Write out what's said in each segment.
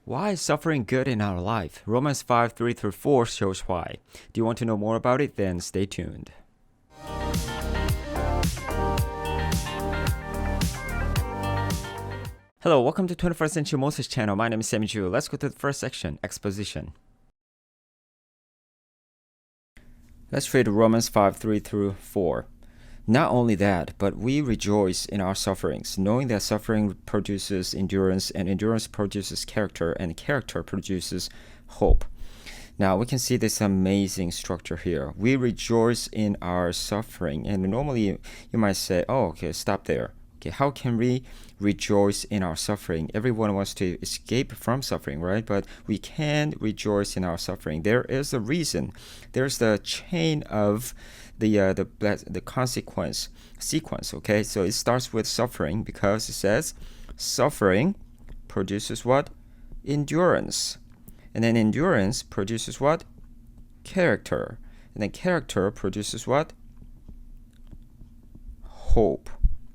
Why is suffering good in our life? Romans 5, 3 through 4 shows why. Do you want to know more about it? Then stay tuned. Hello, welcome to 21st Century Moses channel. My name is Sammy Ju. Let's go to the first section, exposition. Let's read Romans 5, 3 through 4. Not only that, but we rejoice in our sufferings, knowing that suffering produces endurance, and endurance produces character, and character produces hope. Now, we can see this amazing structure here. We rejoice in our suffering. And normally, you might say, oh, okay, stop there. Okay, how can we rejoice in our suffering? Everyone wants to escape from suffering, right? But we can rejoice in our suffering. There is a reason. There's the chain of the consequence sequence. Okay, so it starts with suffering because it says suffering produces what? Endurance, and then endurance produces what? Character, and then character produces what? Hope.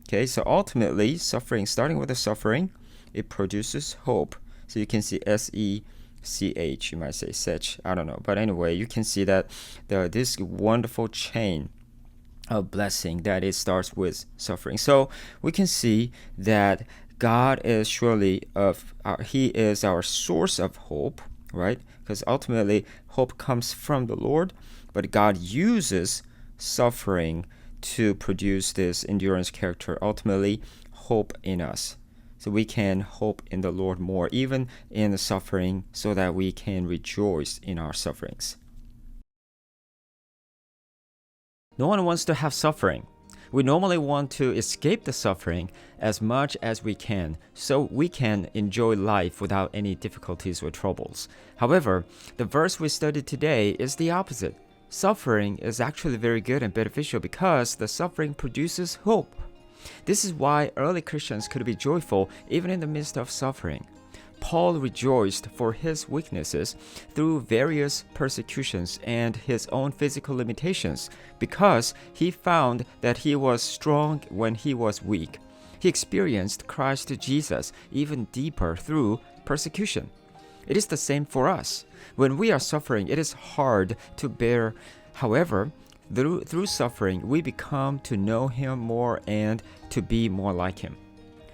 Okay, so ultimately, suffering, starting with the suffering, it produces hope. So you can see S-E-C-H, you might say sech, I don't know. But anyway, you can see that this wonderful chain of blessing that it starts with suffering. So we can see that God is surely He is our source of hope, right? Because ultimately, hope comes from the Lord, but God uses suffering to produce this endurance character, ultimately hope in us. So we can hope in the Lord more, even in the suffering, so that we can rejoice in our sufferings. No one wants to have suffering. We normally want to escape the suffering as much as we can, so we can enjoy life without any difficulties or troubles. However, the verse we studied today is the opposite. Suffering is actually very good and beneficial because the suffering produces hope. This is why early Christians could be joyful even in the midst of suffering. Paul rejoiced for his weaknesses through various persecutions and his own physical limitations because he found that he was strong when he was weak. He experienced Christ Jesus even deeper through persecution. It is the same for us. When we are suffering, it is hard to bear. However, through suffering, we become to know Him more and to be more like Him.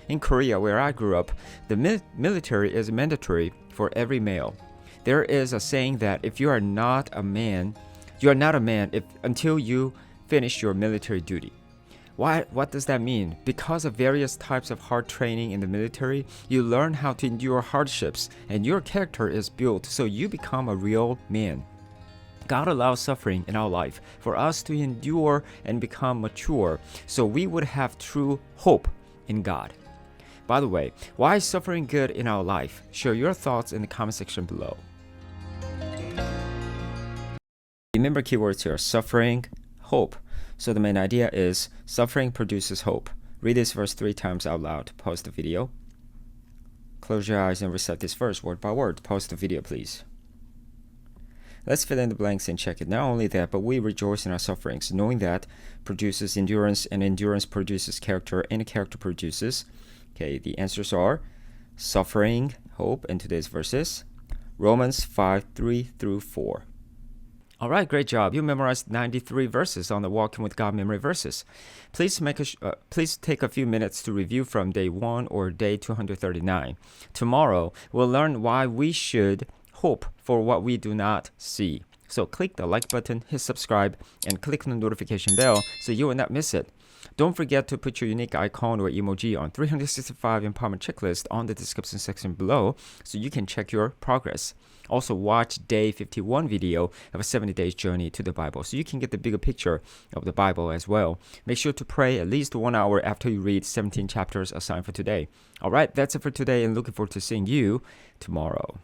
In Korea, where I grew up, the military is mandatory for every male. There is a saying that if you are not a man, you are not a man until you finish your military duty. What does that mean? Because of various types of hard training in the military, you learn how to endure hardships, and your character is built so you become a real man. God allows suffering in our life for us to endure and become mature, so we would have true hope in God. By the way, why is suffering good in our life? Share your thoughts in the comment section below. Remember keywords here: suffering, hope. So the main idea is suffering produces hope. Read this verse 3 times out loud. Pause the video. Close your eyes and recite this verse word by word. Pause the video, please. Let's fill in the blanks and check it. Not only that, but we rejoice in our sufferings, knowing that produces endurance, and endurance produces character, and character produces. Okay, the answers are suffering, hope, and today's verses. Romans 5, 3 through 4. All right, great job. You memorized 93 verses on the Walking with God memory verses. Please take a few minutes to review from day 1 or day 239. Tomorrow, we'll learn why we should hope for what we do not see. So click the like button, hit subscribe, and click on the notification bell so you will not miss it. Don't forget to put your unique icon or emoji on 365 Empowerment Checklist on the description section below so you can check your progress. Also, watch day 51 video of a 70 days journey to the Bible so you can get the bigger picture of the Bible as well. Make sure to pray at least 1 hour after you read 17 chapters assigned for today. All right, that's it for today, and looking forward to seeing you tomorrow.